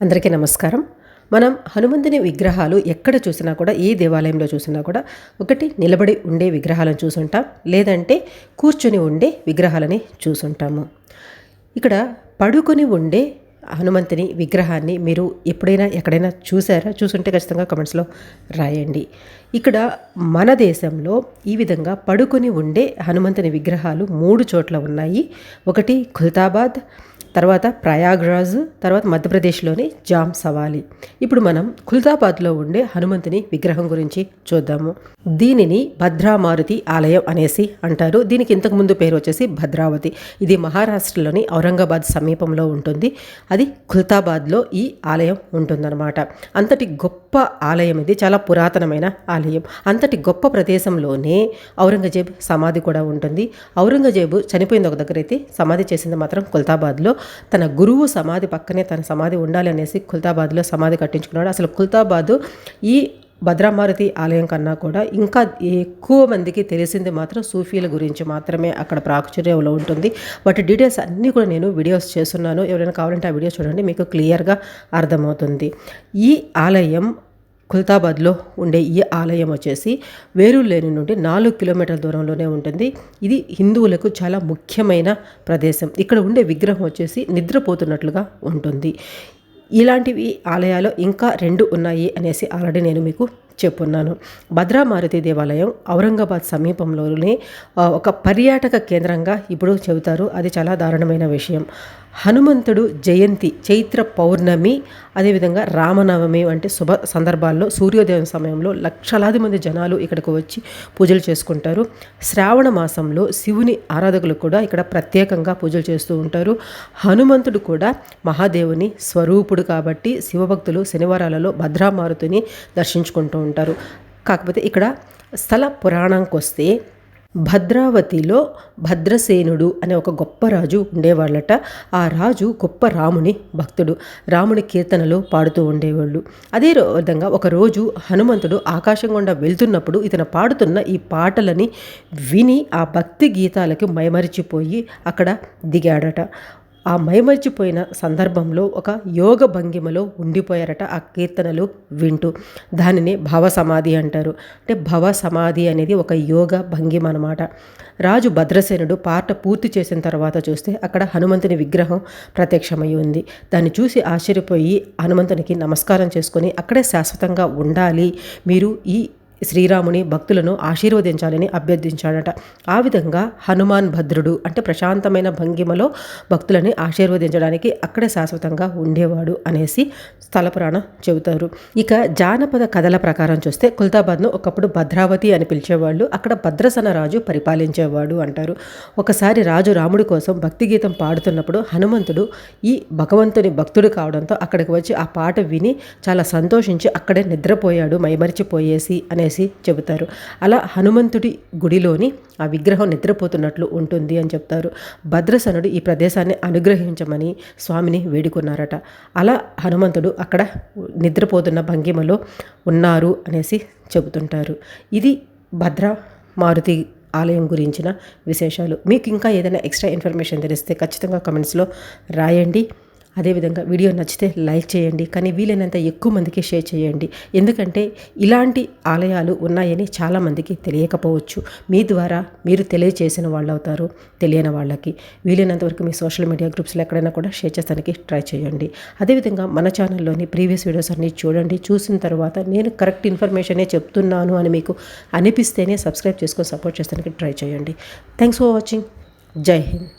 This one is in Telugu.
అందరికీ నమస్కారం. మనం హనుమంతుని విగ్రహాలు ఎక్కడ చూసినా కూడా, ఏ దేవాలయంలో చూసినా కూడా ఒకటి నిలబడి ఉండే విగ్రహాలను చూసుంటాం, లేదంటే కూర్చొని ఉండే విగ్రహాలని చూసుంటాము. ఇక్కడ పడుకొని ఉండే హనుమంతుని విగ్రహాన్ని మీరు ఎప్పుడైనా ఎక్కడైనా చూసారా? చూసుంటే ఖచ్చితంగా కమెంట్స్లో రాయండి. ఇక్కడ మన దేశంలో ఈ విధంగా పడుకొని ఉండే హనుమంతుని విగ్రహాలు 3 చోట్ల ఉన్నాయి. ఒకటి ఖుల్తాబాద్, తర్వాత ప్రయాగ్రాజ్, తర్వాత మధ్యప్రదేశ్లోని జామ్ సవాలి. ఇప్పుడు మనం ఖుల్తాబాద్లో ఉండే హనుమంతుని విగ్రహం గురించి చూద్దాము. దీనిని భద్రామారుతి ఆలయం అనేసి అంటారు. దీనికి ఇంతకుముందు పేరు వచ్చేసి భద్రావతి. ఇది మహారాష్ట్రలోని ఔరంగాబాద్ సమీపంలో ఉంటుంది. అది ఖుల్తాబాద్లో ఈ ఆలయం ఉంటుందన్నమాట. అంతటి గొప్ప ఆలయం ఇది, చాలా పురాతనమైన ఆలయం. అంతటి గొప్ప ప్రదేశంలోనే ఔరంగజేబ్ సమాధి కూడా ఉంటుంది. ఔరంగజేబు చనిపోయింది ఒక దగ్గర అయితే, సమాధి చేసింది మాత్రం ఖుల్తాబాద్లో. తన గురువు సమాధి పక్కనే తన సమాధి ఉండాలి అనేసి ఖుల్తాబాద్లో సమాధి కట్టించుకున్నాడు. అసలు ఖుల్తాబాదు ఈ భద్రామారుతి ఆలయం కన్నా కూడా ఇంకా ఎక్కువ మందికి తెలిసింది మాత్రం సూఫీల గురించి మాత్రమే అక్కడ ప్రాచుర్యంలో ఉంటుంది. వాటి డీటెయిల్స్ అన్నీ కూడా నేను వీడియోస్ చేస్తున్నాను. ఎవరైనా కావాలంటే ఆ వీడియో చూడండి, మీకు క్లియర్గా అర్థమవుతుంది. ఈ ఆలయం ఖుల్తాబాద్లో ఉండే ఈ ఆలయం వచ్చేసి వేరులేని నుండి 4 కిలోమీటర్ల దూరంలోనే ఉంటుంది. ఇది హిందువులకు చాలా ముఖ్యమైన ప్రదేశం. ఇక్కడ ఉండే విగ్రహం వచ్చేసి నిద్రపోతున్నట్లుగా ఉంటుంది. ఇలాంటివి ఆలయాలు ఇంకా 2 ఉన్నాయి అనేసి ఆల్రెడీ నేను మీకు చెప్పున్నాను. భద్రామారుతి దేవాలయం ఔరంగాబాద్ సమీపంలోనే ఒక పర్యాటక కేంద్రంగా ఇప్పుడు చెబుతారు. అది చాలా దారుణమైన విషయం. హనుమంతుడు జయంతి, చైత్ర పౌర్ణమి, అదేవిధంగా రామనవమి వంటి శుభ సందర్భాల్లో సూర్యోదయం సమయంలో లక్షలాది మంది జనాలు ఇక్కడికి వచ్చి పూజలు చేసుకుంటారు. శ్రావణ మాసంలో శివుని ఆరాధకులు కూడా ఇక్కడ ప్రత్యేకంగా పూజలు చేస్తూ ఉంటారు. హనుమంతుడు కూడా మహాదేవుని స్వరూపుడు కాబట్టి శివభక్తులు శనివారాలలో భద్రామారుతిని దర్శించుకుంటూ ఉంటారు. కాకపోతే ఇక్కడ స్థల పురాణానికి వస్తే, భద్రావతిలో భద్రసేనుడు అనే ఒక గొప్ప రాజు ఉండేవాళ్ళట. ఆ రాజు గొప్ప రాముని భక్తుడు. రాముని కీర్తనలు పాడుతూ ఉండేవాళ్ళు. అదే విధంగా ఒకరోజు హనుమంతుడు ఆకాశం గుండా వెళ్తున్నప్పుడు ఇతను పాడుతున్న ఈ పాటలని విని ఆ భక్తి గీతాలకి మైమరిచిపోయి అక్కడ దిగాడట. ఆ మైమరిచిపోయిన సందర్భంలో ఒక యోగ భంగిమలో ఉండిపోయారట ఆ కీర్తనలు వింటూ. దానిని భవసమాధి అంటారు. అంటే భవసమాధి అనేది ఒక యోగ భంగిమ అనమాట. రాజు భద్రసేనుడు పాట పూర్తి చేసిన తర్వాత చూస్తే అక్కడ హనుమంతుని విగ్రహం ప్రత్యక్షమై ఉంది. దాన్ని చూసి ఆశ్చర్యపోయి హనుమంతునికి నమస్కారం చేసుకొని అక్కడే శాశ్వతంగా ఉండాలి, మీరు ఈ శ్రీరాముని భక్తులను ఆశీర్వదించాలని అభ్యర్థించాడట. ఆ విధంగా హనుమాన్ భద్రుడు అంటే ప్రశాంతమైన భంగిమలో భక్తులని ఆశీర్వదించడానికి అక్కడే శాశ్వతంగా ఉండేవాడు అనేసి స్థల పురాణం చెబుతారు. ఇక జానపద కథల ప్రకారం చూస్తే ఖుల్తాబాద్ను ఒకప్పుడు భద్రావతి అని పిలిచేవాళ్ళు. అక్కడ భద్రసన రాజు పరిపాలించేవాడు అంటారు. ఒకసారి రాజు రాముడి కోసం భక్తి గీతం పాడుతున్నప్పుడు హనుమంతుడు ఈ భగవంతుని భక్తుడు కావడంతో అక్కడికి వచ్చి ఆ పాట విని చాలా సంతోషించి అక్కడే నిద్రపోయాడు, మైమరిచిపోయేసి అనేసి చెబుతారు. అలా హనుమంతుడి గుడిలోని ఆ విగ్రహం నిద్రపోతున్నట్లు ఉంటుంది అని చెప్తారు. భద్రసనుడు ఈ ప్రదేశాన్ని అనుగ్రహించమని స్వామిని వేడుకున్నారట. అలా హనుమంతుడు అక్కడ నిద్రపోతున్న భంగిమలో ఉన్నారు అనేసి చెబుతుంటారు. ఇది భద్రమారుతి ఆలయం గురించిన విశేషాలు. మీకు ఇంకా ఏదైనా ఎక్స్ట్రా ఇన్ఫర్మేషన్ తెలిస్తే ఖచ్చితంగా కమెంట్స్లో రాయండి. అదేవిధంగా వీడియో నచ్చితే లైక్ చేయండి, కానీ వీలైనంత ఎక్కువ మందికి షేర్ చేయండి. ఎందుకంటే ఇలాంటి ఆలయాలు ఉన్నాయని చాలామందికి తెలియకపోవచ్చు. మీ ద్వారా మీరు తెలియచేసిన వాళ్ళు అవుతారు తెలియని వాళ్ళకి. వీలైనంత వరకు మీ సోషల్ మీడియా గ్రూప్స్లో ఎక్కడైనా కూడా షేర్ చేస్తానికి ట్రై చేయండి. అదేవిధంగా మన ఛానల్లోని ప్రీవియస్ వీడియోస్ అన్నీ చూడండి. చూసిన తర్వాత నేను కరెక్ట్ ఇన్ఫర్మేషనే చెప్తున్నాను అని మీకు అనిపిస్తేనే సబ్స్క్రైబ్ చేసుకొని సపోర్ట్ చేస్తానికి ట్రై చేయండి. Thanks for watching. జై హింద్.